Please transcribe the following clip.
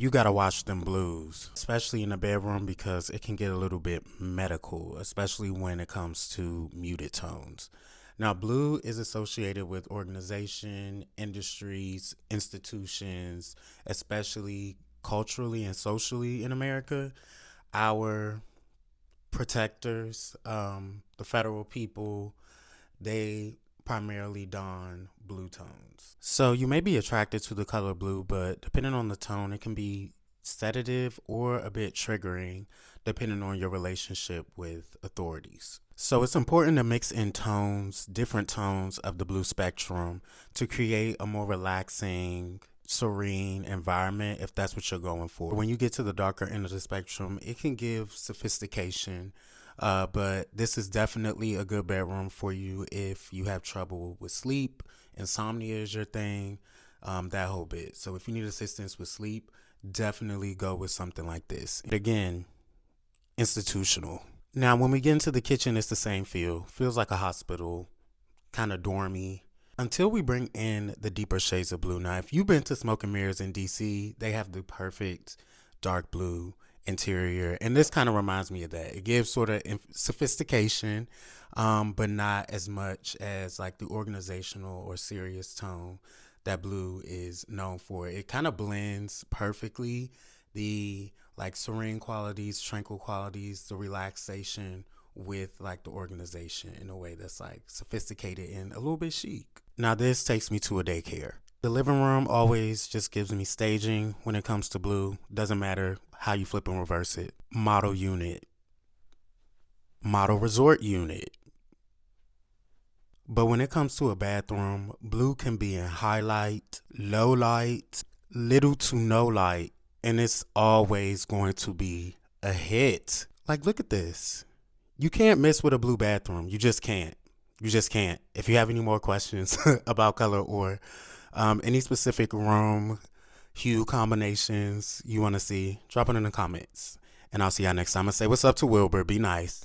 You gotta watch them blues, especially in the bedroom because it can get a little bit medical, especially when it comes to muted tones. Now, blue is associated with organization, industries, institutions, especially culturally and socially in America. Our protectors, the federal people, they primarily don blue tones. So you may be attracted to the color blue, but depending on the tone, it can be sedative or a bit triggering depending on your relationship with authorities. So it's important to mix in tones, different tones of the blue spectrum to create a more relaxing, serene environment if that's what you're going for. When you get to the darker end of the spectrum, it can give sophistication, but this is definitely a good bedroom for you if you have trouble with sleep, insomnia is your thing, that whole bit. So if you need assistance with sleep, definitely go with something like this. Again, institutional. Now, when we get into the kitchen, it's the same feel. Feels like a hospital, kind of dormy. Until we bring in the deeper shades of blue. Now, if you've been to Smoke and Mirrors in DC, they have the perfect dark blue interior, and this kind of reminds me of that. It gives sort of sophistication, but not as much as like the organizational or serious tone that blue is known for. It kind of blends perfectly the like serene qualities, tranquil qualities, the relaxation with like the organization in a way that's like sophisticated and a little bit chic. Now this takes me to a daycare. The living room always just gives me staging when it comes to blue. Doesn't matter how you flip and reverse it. Model unit, model resort unit. But when it comes to a bathroom, blue can be in highlight, low light, little to no light, and it's always going to be a hit. Like, look at this. You can't miss with a blue bathroom. You just can't. You just can't. If you have any more questions about color or any specific room hue combinations you want to see, drop it in the comments. And I'll see y'all next time. I say what's up to Wilbur. Be nice.